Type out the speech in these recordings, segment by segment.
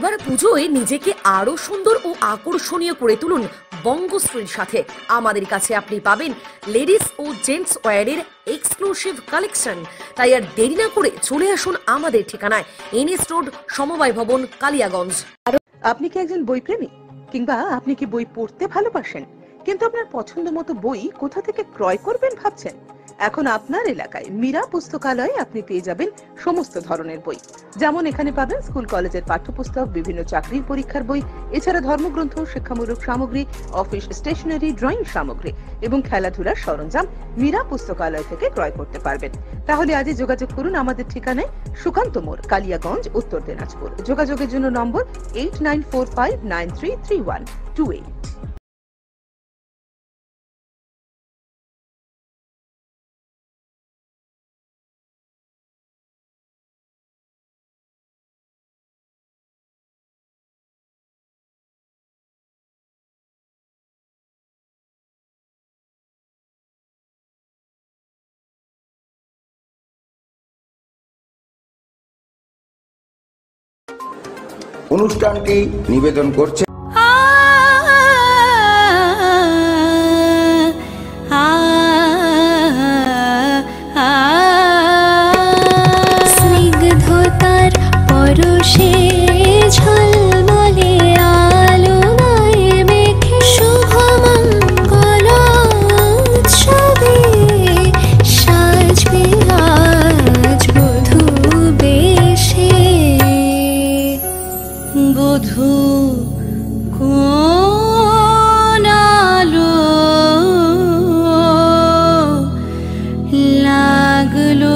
এবার পুজোয় নিজেকে আরো সুন্দর ও আকর্ষণীয় করে তুলুন বঙ্গশ্রীর সাথে। আমাদের কাছে আপনি পাবেন লেডিস ও জেন্টস ওয়্যারের এক্সক্লুসিভ কালেকশন। তাই আর দেরি না করে চলে আসুন আমাদের ঠিকানায়, এনএস রোড, সমবায় ভবন, কালিয়াগঞ্জ। আপনি কি একজন বই প্রেমী, কিংবা আপনি কি বই পড়তে ভালোবাসেন কিন্তু আপনার পছন্দ মতো বই কোথা থেকে ক্রয় করবেন ভাবছেন? এখন আপনার এলাকায় মীরা পুস্তকালয়ে আপনি পেয়ে যাবেন সমস্ত ধরনের বই। যেমন এখানে পাবেন স্কুল কলেজের পাঠ্যপুস্তক, বিভিন্ন চাকরির পরীক্ষার বই, এছাড়া ধর্মগ্রন্থ, শিক্ষামূলক সামগ্রী, অফিস স্টেশনারি, ড্রয়িং সামগ্রী এবং খেলাধুলার সরঞ্জাম মীরা পুস্তকালয় থেকে ক্রয় করতে পারবেন। তাহলে আজই যোগাযোগ করুন আমাদের ঠিকানায়, সুকান্ত মোড়, কালিয়াগঞ্জ, উত্তর দিনাজপুর। যোগাযোগের জন্য নম্বর 8945933128। অনুষ্ঠানটি নিবেদন করছে স্নিগ্ধতার পরশে ঝলমলে আলোয় মেখে শুভমঙ্গল উৎসবে সাজবে আজ বধূ বেশে। বধূ কোন আলো লাগলো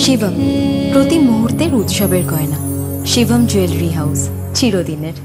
শিবম, প্রতি মুহূর্তের উৎসবের গয়না। শিবম জুয়েলারি হাউস, চিরদিনের।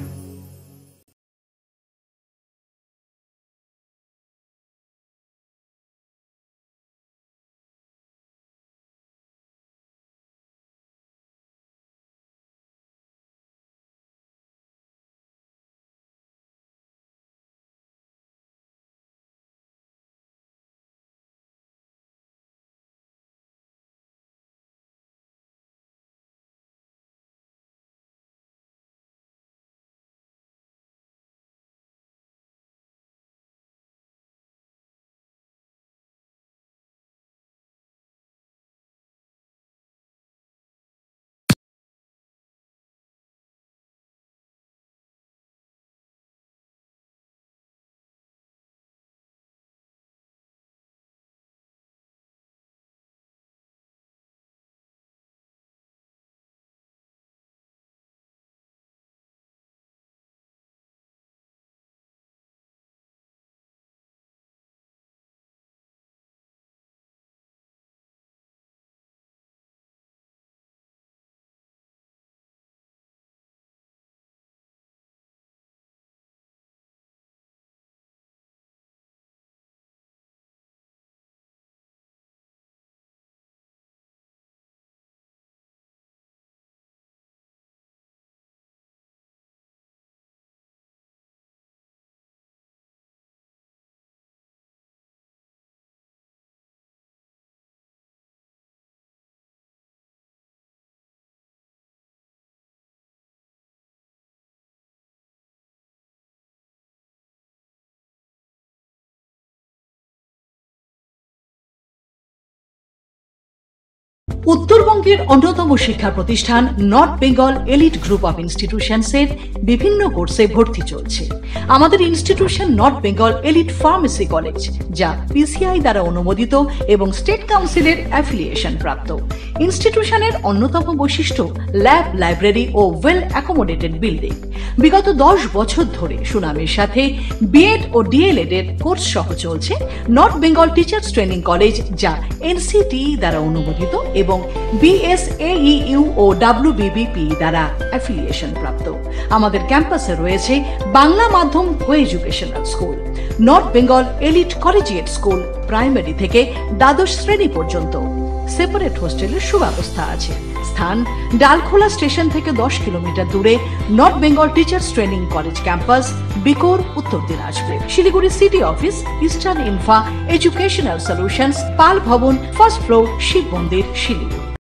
উত্তরবঙ্গের অন্যতম শিক্ষা প্রতিষ্ঠান north Bengal elite group of ইনস্টিটিউশনসের বিভিন্ন কোর্সে ভর্তি চলছে। আমাদের institution north Bengal elite pharmacy college, যা পিসিআই দ্বারা অনুমোদিত এবং স্টেট কাউন্সিলের অ্যাফিলিয়েশন প্রাপ্ত। ইনস্টিটিউশনের অন্যতম বৈশিষ্ট্য ল্যাব, লাইব্রেরি ও ওয়েল অ্যাকোমোডেটেড বিল্ডিং। বিগত 10 বছর ধরে সুনামের সাথে বিএড ও ডিএলএড এর কোর্স সহ চলছে north Bengal teachers training college, যা এনসিটি দ্বারা অনুমোদিত এবং বিএসএইউ ও ডাব্লিউবিবিপি দ্বারা অ্যাফিলিয়েশন প্রাপ্ত। আমাদের ক্যাম্পাসে রয়েছে বাংলা মাধ্যম কো educational school, north Bengal elite collegiate school, primary থেকে দ্বাদশ শ্রেণী পর্যন্ত। সেপারেট হোস্টেলের সুব্যবস্থা আছে। স্থান ডালখোলা স্টেশন থেকে 10 কিলোমিটার দূরে north Bengal teachers training college campus, বিকোর, Uttar Dinajpur. Siliguri city office, eastern ইনফা educational solutions, Pal Bhawan, first floor, Shiva মন্দির, শিলিগুড়ি।